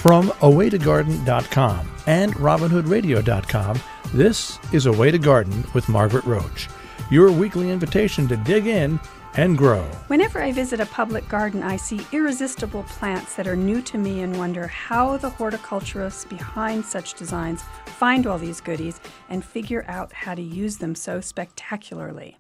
From awaytogarden.com and robinhoodradio.com, this is A Way to Garden with Margaret Roach, your weekly invitation to dig in and grow. Whenever I visit a public garden, I see irresistible plants that are new to me and wonder how the horticulturists behind such designs find all these goodies and figure out how to use them so spectacularly.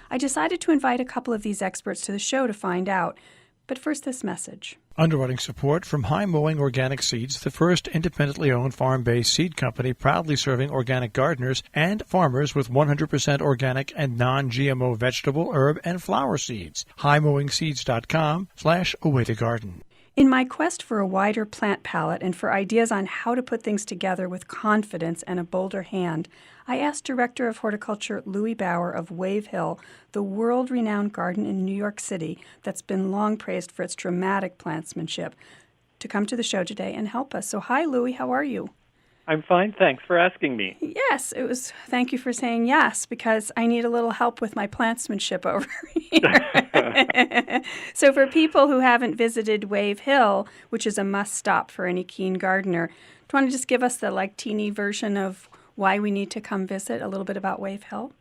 I decided to invite a couple of these experts to the show to find out. But first, this message. Underwriting support from High Mowing Organic Seeds, the first independently owned farm-based seed company proudly serving organic gardeners and farmers with 100% organic and non-GMO vegetable, herb, and flower seeds. highmowingseeds.com/awaytogarden. In my quest for a wider plant palette and for ideas on how to put things together with confidence and a bolder hand, I asked Director of Horticulture Louis Bauer of Wave Hill, the world-renowned garden in New York City that's been long praised for its dramatic plantsmanship, to come to the show today and help us. So hi, Louis, how are you? I'm fine, thanks for asking me. Yes, thank you for saying yes, because I need a little help with my plantsmanship over here. So for people who haven't visited Wave Hill, which is a must-stop for any keen gardener, do you want to just give us the teeny version of why we need to come visit, a little bit about Wave Hill?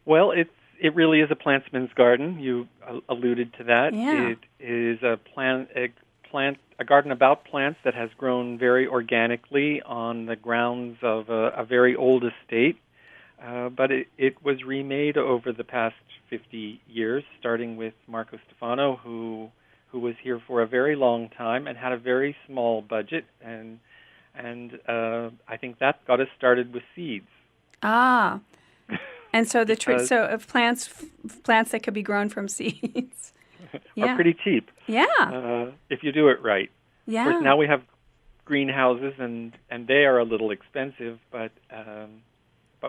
Well, it really is a plantsman's garden. You alluded to that. Yeah. It is a garden about plants that has grown very organically on the grounds of a very old estate. But it was remade over the past 50 years, starting with Marco Stefano, who was here for a very long time and had a very small budget, and I think that got us started with seeds. Ah, and so of plants that could be grown from seeds. Are pretty cheap. Yeah. If you do it right. Yeah. Of course, now we have greenhouses, and they are a little expensive, but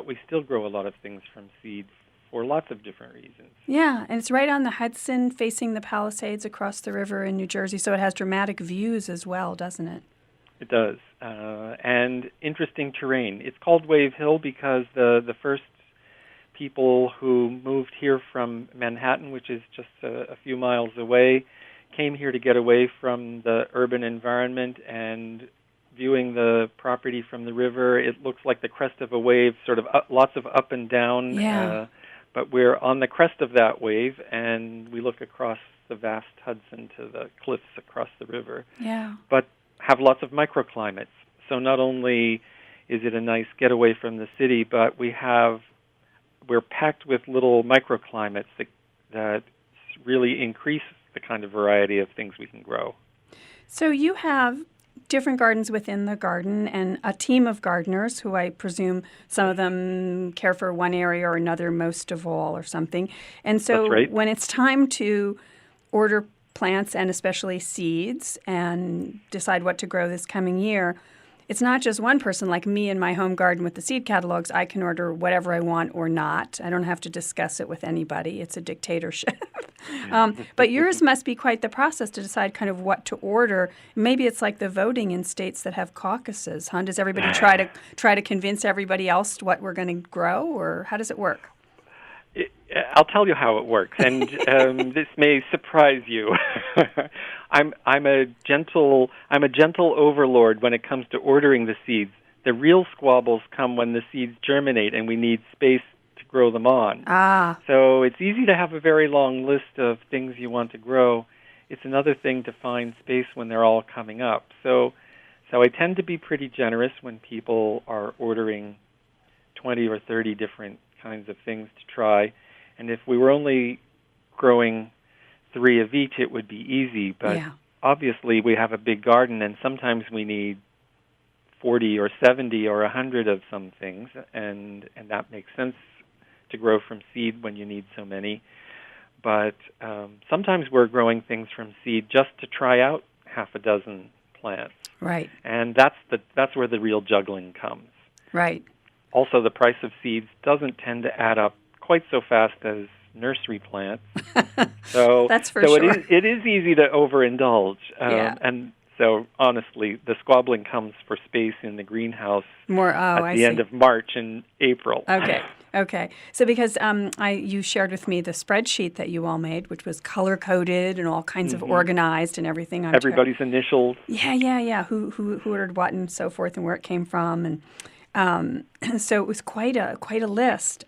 we still grow a lot of things from seeds for lots of different reasons. Yeah, and it's right on the Hudson, facing the Palisades across the river in New Jersey, so it has dramatic views as well, doesn't it? It does, and interesting terrain. It's called Wave Hill because the first people who moved here from Manhattan, which is just a few miles away, came here to get away from the urban environment, and viewing the property from the river, it looks like the crest of a wave, sort of lots of up and down. Yeah. But we're on the crest of that wave, and we look across the vast Hudson to the cliffs across the river. Yeah. But have lots of microclimates. So not only is it a nice getaway from the city, but we're packed with little microclimates that really increase the kind of variety of things we can grow. So you have different gardens within the garden and a team of gardeners who I presume some of them care for one area or another most of all or something. And so That's right. When it's time to order plants and especially seeds and decide what to grow this coming year, it's not just one person like me in my home garden with the seed catalogs. I can order whatever I want or not. I don't have to discuss it with anybody. It's a dictatorship. But yours must be quite the process to decide kind of what to order. Maybe it's like the voting in states that have caucuses, huh? Does everybody try to convince everybody else what we're going to grow, or how does it work? I'll tell you how it works, and this may surprise you. I'm a gentle overlord when it comes to ordering the seeds. The real squabbles come when the seeds germinate and we need space to grow them on. So it's easy to have a very long list of things you want to grow. It's another thing to find space when they're all coming up. So I tend to be pretty generous when people are ordering 20 or 30 different kinds of things to try. And if we were only growing 3 of each, it would be easy. But obviously we have a big garden, and sometimes we need 40 or 70 or 100 of some things, and that makes sense to grow from seed when you need so many. But sometimes we're growing things from seed just to try out half a dozen plants. Right. And that's where the real juggling comes. Right. Also, the price of seeds doesn't tend to add up quite so fast as nursery plants. So that's for sure. It is easy to overindulge. And so, honestly, the squabbling comes for space in the greenhouse at the end of March and April. Okay. Okay. So because you shared with me the spreadsheet that you all made, which was color-coded and all kinds of organized and everything. Everybody's initials. Yeah. Who ordered what and so forth and where it came from. And so it was quite a list.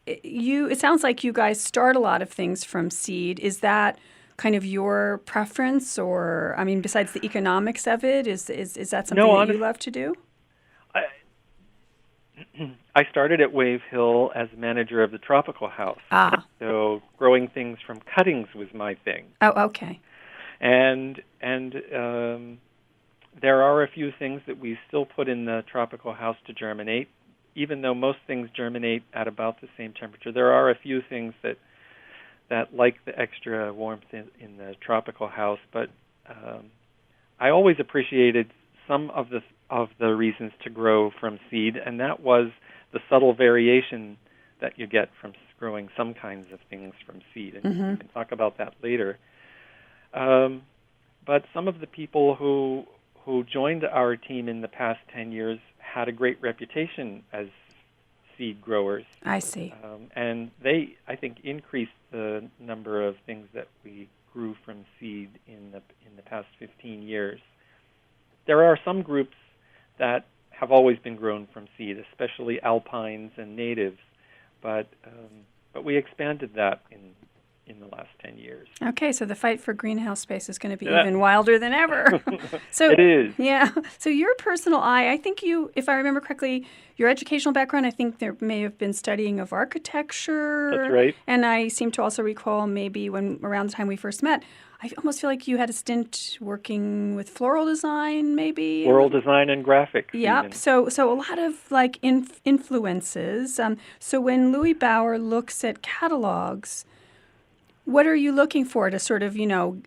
It sounds like you guys start a lot of things from seed. Is that kind of your preference, or besides the economics of it, is that something that you love to do? I started at Wave Hill as manager of the tropical house. So growing things from cuttings was my thing. Oh, okay. And there are a few things that we still put in the tropical house to germinate. Even though most things germinate at about the same temperature, there are a few things that like the extra warmth in the tropical house. But I always appreciated some of the reasons to grow from seed, and that was the subtle variation that you get from growing some kinds of things from seed. And we can talk about that later. But some of the people who joined our team in the past 10 years had a great reputation as seed growers. I see. And they, I think, increased the number of things that we grew from seed in the past 15 years. There are some groups that have always been grown from seed, especially alpines and natives, but we expanded that in the last 10 years. Okay, so the fight for greenhouse space is going to be even wilder than ever. So it is. Yeah. So your personal eye, I think you, if I remember correctly, your educational background, I think there may have been studying of architecture. That's right. And I seem to also recall maybe around the time we first met, I almost feel like you had a stint working with floral design, maybe. Floral design and graphics. Yep. Even. So a lot of like influences. So when Louis Bauer looks at catalogs, what are you looking for to sort of,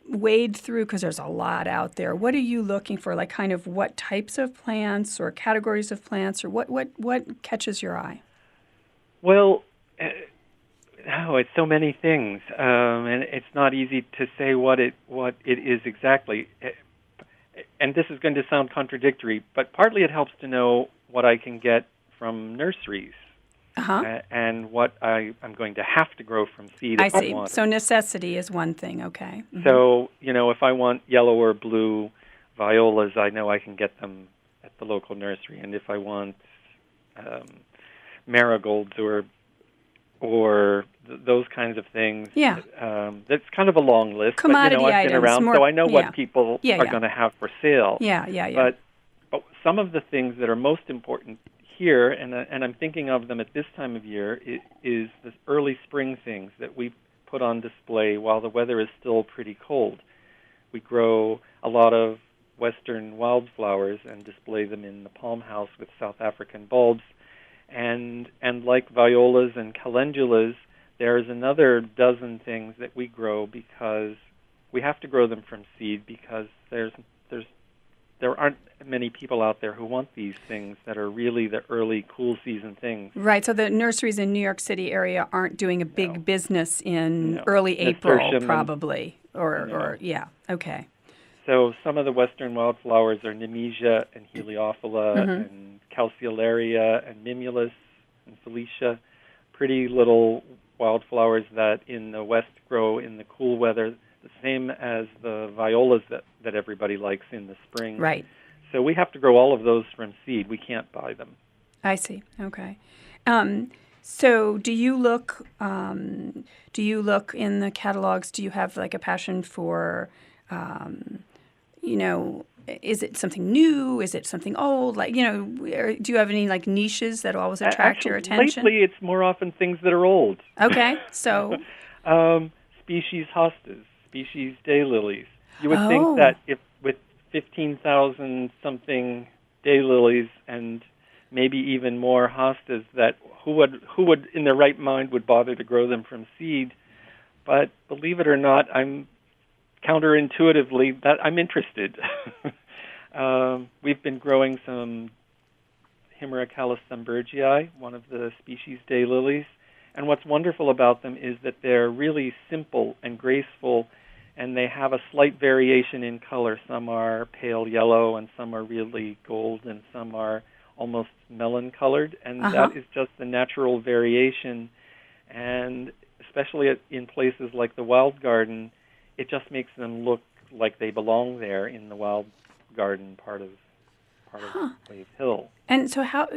wade through? Because there's a lot out there. What are you looking for? Like kind of what types of plants or categories of plants, or what catches your eye? Well, it's so many things, and it's not easy to say what it is exactly. And this is going to sound contradictory, but partly it helps to know what I can get from nurseries. And what I'm going to have to grow from seed. I see. So necessity is one thing, okay. Mm-hmm. So, if I want yellow or blue violas, I know I can get them at the local nursery. And if I want marigolds or those kinds of things, that's kind of a long list. Commodity but, I've been around, so I know what people are going to have for sale. Yeah. But some of the things that are most important here, and I'm thinking of them at this time of year, is the early spring things that we put on display while the weather is still pretty cold. We grow a lot of western wildflowers and display them in the palm house with South African bulbs. And like violas and calendulas, there's another dozen things that we grow because we have to grow them from seed because there aren't many people out there who want these things that are really the early cool season things. Right, so the nurseries in New York City area aren't doing a big business in early April, probably. Okay. So some of the western wildflowers are Nemesia and Heliophila and Calceolaria and Mimulus and Felicia, pretty little wildflowers that in the west grow in the cool weather, the same as the violas that everybody likes in the spring. Right. So we have to grow all of those from seed. We can't buy them. I see. Okay. So do you look in the catalogs, do you have like a passion for, is it something new? Is it something old? Like, do you have any like niches that always attract your attention? Lately, it's more often things that are old. Okay. So species hostas, species daylilies. You would think that if with 15,000 something daylilies and maybe even more hostas, that who would in their right mind would bother to grow them from seed. But believe it or not, I'm counterintuitively that I'm interested. We've been growing some Himeracalis thunbergii, one of the species daylilies, and what's wonderful about them is that they're really simple and graceful, and they have a slight variation in color. Some are pale yellow, and some are really gold, and some are almost melon-colored, and that is just the natural variation. And especially in places like the wild garden, it just makes them look like they belong there in the wild garden part of Wave Hill. And so how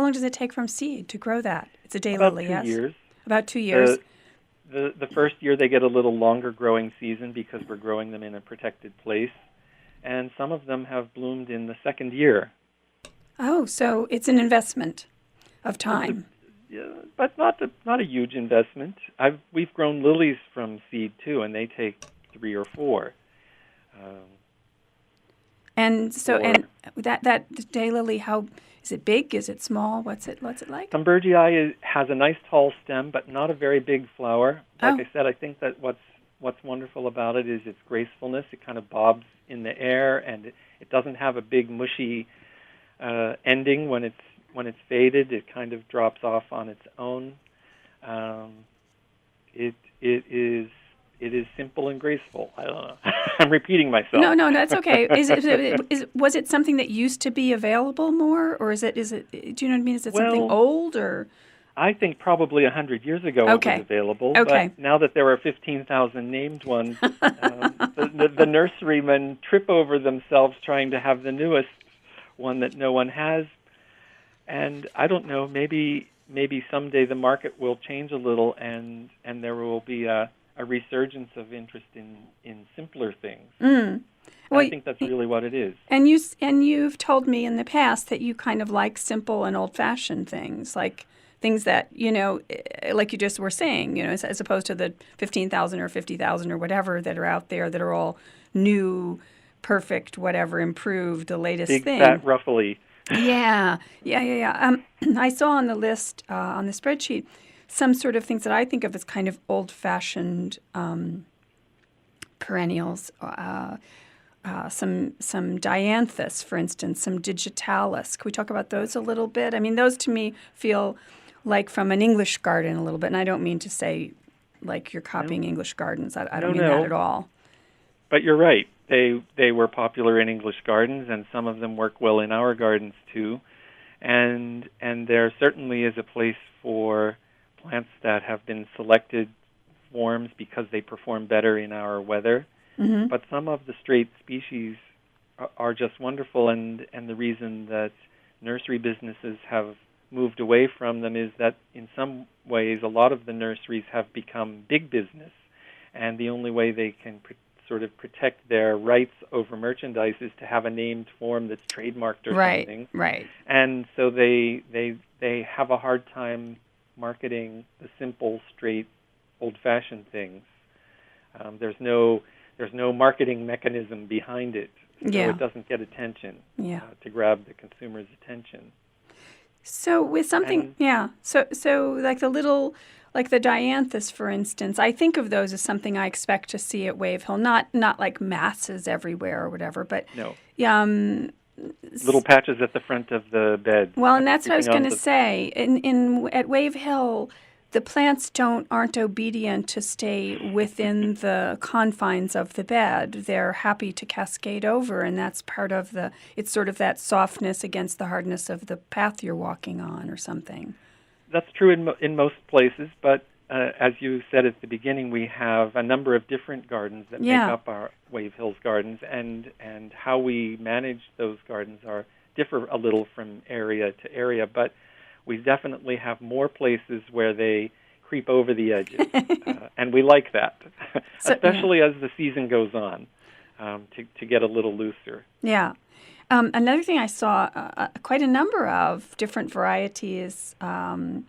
long does it take from seed to grow that? It's a daylily, yes? About 2 years. About 2 years. The first year they get a little longer growing season because we're growing them in a protected place, and some of them have bloomed in the second year. Oh, so it's an investment of time. But not a huge investment. We've grown lilies from seed too, and they take 3 or 4. And so, and that daylily, how is it big? Is it small? What's it like? Thunbergii has a nice tall stem, but not a very big flower. Like I said, I think that what's wonderful about it is its gracefulness. It kind of bobs in the air, and it doesn't have a big mushy ending when it's faded. It kind of drops off on its own. It is simple and graceful. I don't know. I'm repeating myself. No, that's okay. Was it something that used to be available more, or is it? Do you know what I mean? Is it something old, or? I think probably 100 years ago it was available. Okay. But now that there are 15,000 named ones, the nurserymen trip over themselves trying to have the newest one that no one has. And I don't know. Maybe someday the market will change a little, and there will be a resurgence of interest in simpler things. Well, I think that's really what it is. And you've told me in the past that you kind of like simple and old-fashioned things, like things that, like you just were saying, as opposed to the 15,000 or 50,000 or whatever that are out there that are all new, perfect, whatever, improved, the latest big, thing. Big, fat, ruffly. Yeah. I saw on the list, on the spreadsheet, some sort of things that I think of as kind of old-fashioned perennials. Some dianthus, for instance, some digitalis. Can we talk about those a little bit? I mean, those to me feel like from an English garden a little bit, and I don't mean to say like you're copying English gardens. I don't mean that at all. But you're right. They were popular in English gardens, and some of them work well in our gardens too. And there certainly is a place for plants that have been selected forms because they perform better in our weather. Mm-hmm. But some of the straight species are just wonderful, and the reason that nursery businesses have moved away from them is that in some ways a lot of the nurseries have become big business, and the only way they can sort of protect their rights over merchandise is to have a named form that's trademarked or something. Right. And so they have a hard time marketing the simple, straight, old-fashioned things. There's no marketing mechanism behind it, so it doesn't get attention to grab the consumer's attention. So with something, so like like the dianthus, for instance, I think of those as something I expect to see at Wave Hill, not like masses everywhere or whatever, but little patches at the front of the bed. Well, and that's what I was going to say. At Wave Hill, the plants aren't obedient to stay within the confines of the bed. They're happy to cascade over, and that's part of it's sort of that softness against the hardness of the path you're walking on or something. That's true in most places, but as you said at the beginning, we have a number of different gardens that make up our Wave Hills gardens, and how we manage those gardens differ a little from area to area, but we definitely have more places where they creep over the edges, and we like that, especially as the season goes on, to get a little looser. Yeah. Another thing I saw, quite a number of different varieties were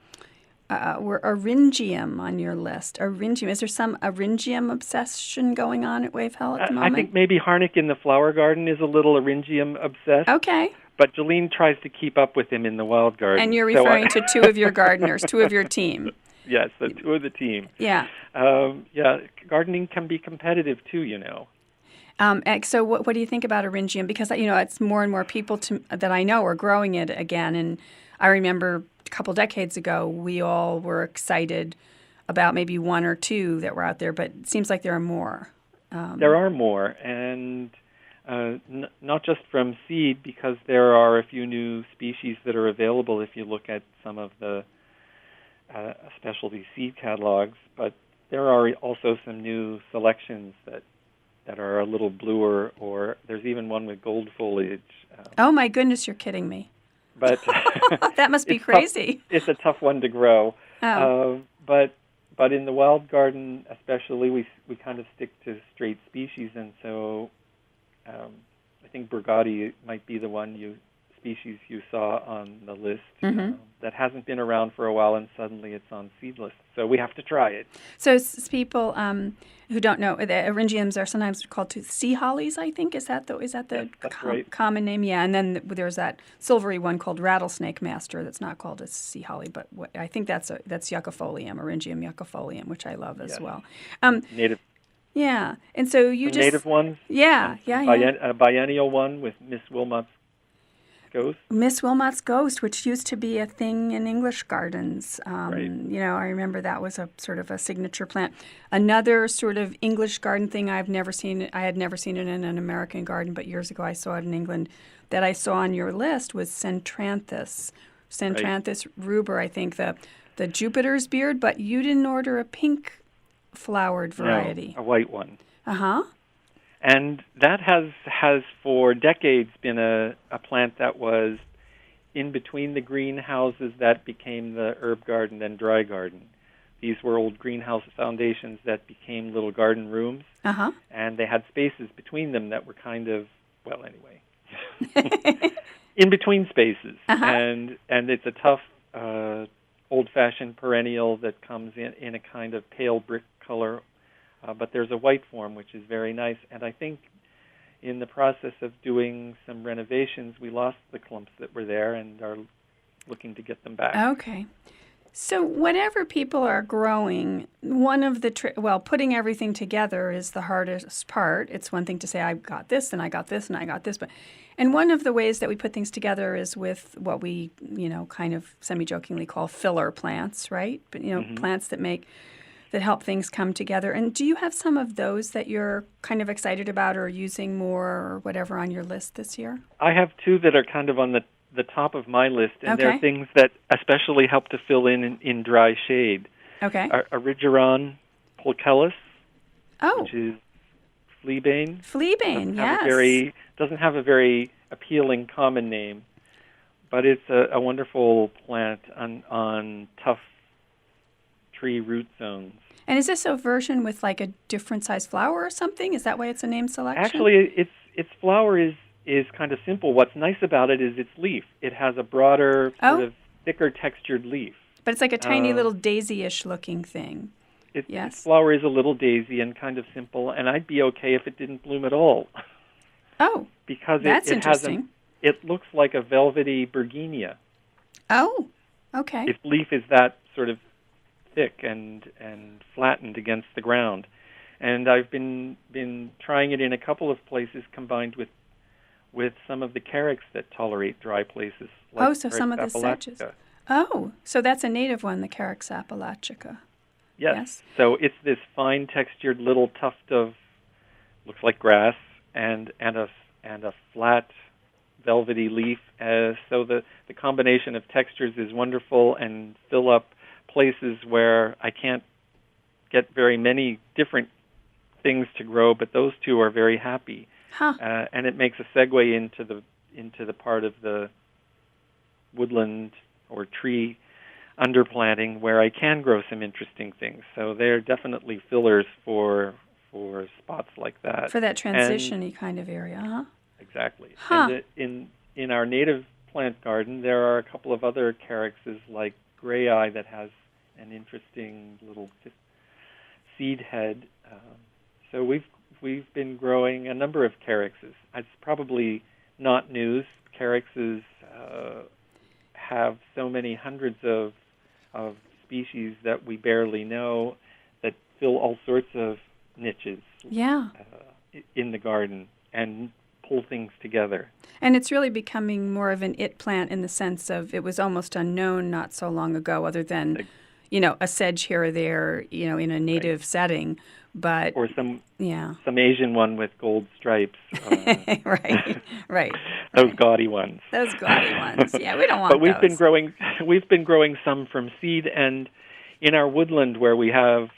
Eryngium on your list. Eryngium. Is there some Eryngium obsession going on at Wave Hill at the moment? I think maybe Harnick in the flower garden is a little Eryngium obsessed. Okay. But Jolene tries to keep up with him in the wild garden. And you're referring to two of your gardeners, two of your team. Yes, the two of the team. Yeah. Gardening can be competitive too, So what do you think about Eryngium? Because, it's more and more people that I know are growing it again. And I remember a couple decades ago, we all were excited about maybe one or two that were out there, but it seems like there are more. There are more, and not just from seed, because there are a few new species that are available if you look at some of the specialty seed catalogs, but there are also some new selections that are a little bluer, or there's even one with gold foliage. Oh my goodness, you're kidding me. But that must be crazy. It's a tough one to grow. Oh. But in the wild garden especially, we kind of stick to straight species, and so I think Brigati might be the species you saw on the list that hasn't been around for a while, and suddenly it's on seed list. So we have to try it. So people who don't know, the eryngiums are sometimes called sea hollies, I think. Is that the right. common name? Yeah, and then there's that silvery one called rattlesnake master that's not called a sea holly, but I think that's yuccifolium, Eryngium yuccifolium, which I love as well. Native. Yeah, and so you just native ones. Yeah. A biennial one with Miss Wilma's Ghost. Miss Wilmot's Ghost, which used to be a thing in English gardens. Right. You know, I remember that was a sort of a signature plant. Another sort of English garden thing I had never seen it in an American garden, but years ago I saw it in England, that I saw on your list was Centranthus. Centranthus ruber, I think, the Jupiter's beard, but you didn't order a pink flowered variety. No, a white one. Uh-huh. And that has for decades been a plant that was in between the greenhouses that became the herb garden and dry garden. These were old greenhouse foundations that became little garden rooms, and they had spaces between them that were kind of, well, anyway, in between spaces. And it's a tough, old-fashioned perennial that comes in a kind of pale brick color. But there's a white form, which is very nice. And I think in the process of doing some renovations, we lost the clumps that were there and are looking to get them back. Okay. So whatever people are growing, one of the, putting everything together is the hardest part. It's one thing to say, I got this, and I got this, and I got this. And one of the ways that we put things together is with what we, kind of semi-jokingly call filler plants, right? But, plants that help things come together. And do you have some of those that you're kind of excited about or using more or whatever on your list this year? I have two that are kind of on the top of my list, and they're things that especially help to fill in dry shade. Okay. Erigeron pulchellus, which is fleabane. Fleabane, yes. Doesn't have a very appealing common name, but it's a wonderful plant on tough tree root zones. And is this a version with like a different size flower or something? Is that why it's a name selection? Actually, its flower is kind of simple. What's nice about it is its leaf. It has a broader, sort of thicker textured leaf. But it's like a tiny little daisy-ish looking thing. Its flower is a little daisy and kind of simple, and I'd be okay if it didn't bloom at all. Oh, because that's interesting. It looks like a velvety bergenia. Oh, okay. Its leaf is that sort of thick and flattened against the ground. And I've been trying it in a couple of places combined with some of the carex that tolerate dry places. Like so some of the sedges. Oh, so that's a native one, the Carex appalachica. Yes. So it's this fine textured little tuft of, looks like grass, and a flat velvety leaf. So the combination of textures is wonderful and fill up places where I can't get very many different things to grow, but those two are very happy. And it makes a segue into the part of the woodland or tree underplanting where I can grow some interesting things. So they're definitely fillers for spots like that. For that transition-y kind of area, Exactly. And in our native plant garden, there are a couple of other carexes like gray eye that has an interesting little seed head. So we've been growing a number of carexes. It's probably not news. Carexes have so many hundreds of species that we barely know that fill all sorts of niches in the garden and pull things together. And it's really becoming more of an it plant in the sense of it was almost unknown not so long ago, other than, a sedge here or there, in a native setting. but or some yeah, Asian one with gold stripes. right. Those gaudy ones. Those gaudy ones. Yeah, we don't want But we've those. been growing some from seed, and in our woodland where we have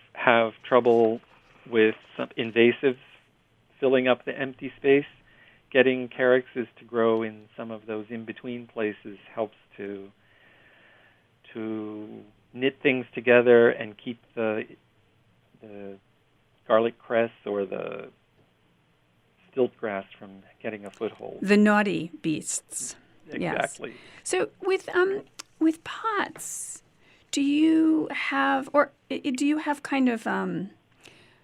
trouble with some invasives filling up the empty space, getting calyxes to grow in some of those in-between places helps to knit things together and keep the garlic cress or the stilt grass from getting a foothold. The naughty beasts. Exactly. Yes. So with pots, do you have kind of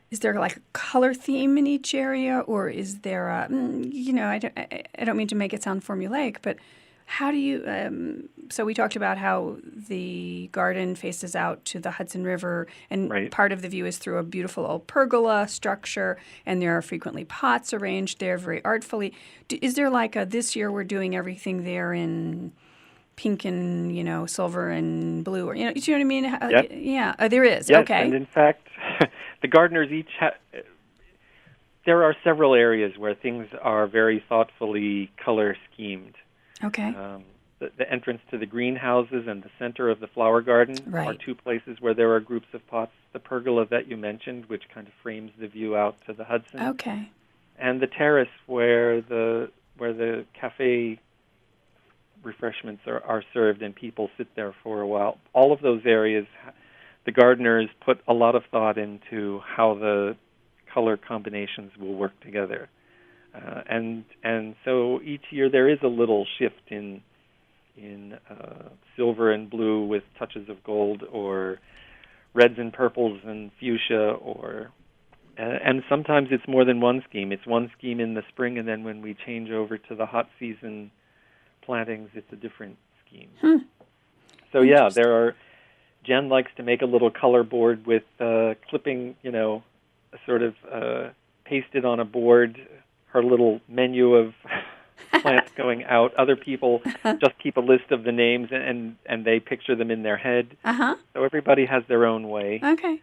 is there like a color theme in each area, or is there a I don't mean to make it sound formulaic, but how do you so we talked about how the garden faces out to the Hudson River, and part of the view is through a beautiful old pergola structure, and there are frequently pots arranged there very artfully. Is there like this year we're doing everything there in pink and silver and blue, or do you know what I mean? Yep. Yeah, there is. Yes, okay. And in fact, the gardeners each there are several areas where things are very thoughtfully color schemed. Okay. The entrance to the greenhouses and the center of the flower garden are two places where there are groups of pots. The pergola that you mentioned, which kind of frames the view out to the Hudson. Okay. And the terrace where the cafe refreshments are served and people sit there for a while. All of those areas, the gardeners put a lot of thought into how the color combinations will work together. And so each year there is a little shift in silver and blue with touches of gold, or reds and purples and fuchsia, and sometimes it's more than one scheme. It's one scheme in the spring, and then when we change over to the hot season plantings, it's a different scheme. So yeah, Jen likes to make a little color board with clipping, sort of pasted on a board, her little menu of plants going out. Other people just keep a list of the names and they picture them in their head. So everybody has their own way. Okay.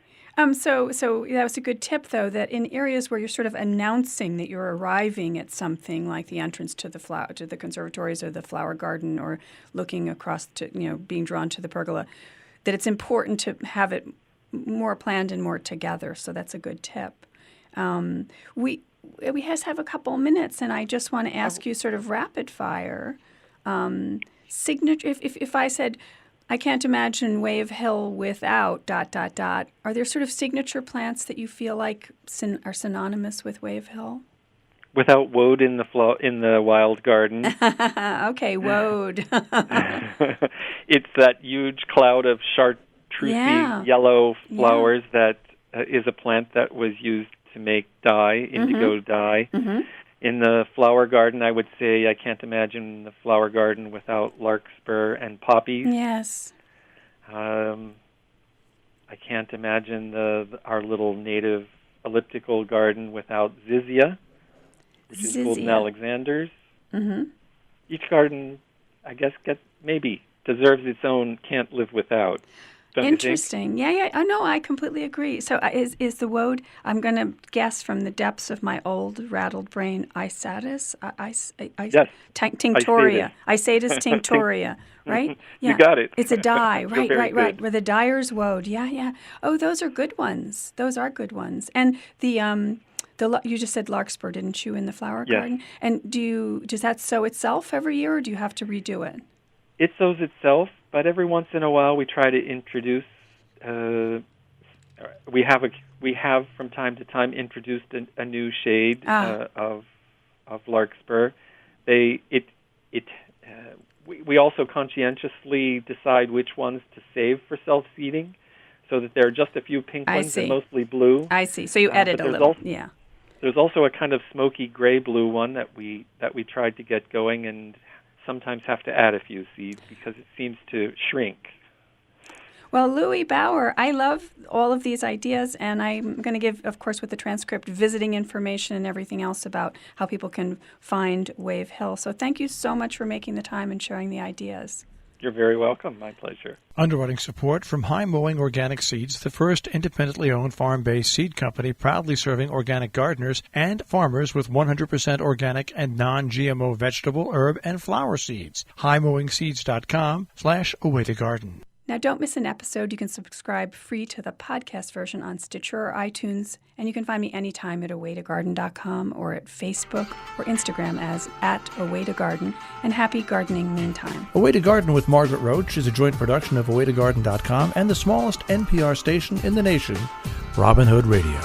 So that was a good tip, though, that in areas where you're sort of announcing that you're arriving at something like the entrance to the conservatories or the flower garden, or looking across to, being drawn to the pergola, that it's important to have it more planned and more together. So that's a good tip. We just have a couple minutes, and I just want to ask you sort of rapid fire. Signature. If I said, I can't imagine Wave Hill without ... Are there sort of signature plants that you feel like are synonymous with Wave Hill? Without woad in the wild garden. Okay, woad. It's that huge cloud of chartreusey yellow flowers that is a plant that was used to make dye, indigo dye. In the flower garden, I would say I can't imagine the flower garden without larkspur and poppies. Yes. I can't imagine our little native elliptical garden without zizia, which is golden Alexanders. Each garden, I guess, deserves its own can't live without. Interesting. Yeah. I know. I completely agree. So is the woad, I'm going to guess from the depths of my old rattled brain, Isatis? Yes. Tinctoria. Isatis tinctoria, right? Yeah. You got it. It's a dye. Right. Good. Where the dyer's woad. Yeah. Oh, those are good ones. And you just said larkspur, didn't you, in the flower garden? And does that sow itself every year, or do you have to redo it? It sows itself, but every once in a while we try to introduce. We have from time to time introduced a new shade of larkspur. We also conscientiously decide which ones to save for self-seeding, so that there are just a few pink ones and mostly blue. I see. So you edit a little. There's also a kind of smoky gray-blue one that we tried to get going, and sometimes have to add a few seeds because it seems to shrink. Well, Louis Bauer, I love all of these ideas, and I'm going to give, of course, with the transcript, visiting information and everything else about how people can find Wave Hill. So thank you so much for making the time and sharing the ideas. You're very welcome. My pleasure. Underwriting support from High Mowing Organic Seeds, the first independently owned farm-based seed company proudly serving organic gardeners and farmers with 100% organic and non-GMO vegetable, herb, and flower seeds. HighMowingSeeds.com/awaytogarden. Now, don't miss an episode. You can subscribe free to the podcast version on Stitcher or iTunes, and you can find me anytime at awaytogarden.com or at Facebook or Instagram as @awaytogarden, and happy gardening meantime. Away to Garden with Margaret Roach is a joint production of awaytogarden.com and the smallest NPR station in the nation, Robin Hood Radio.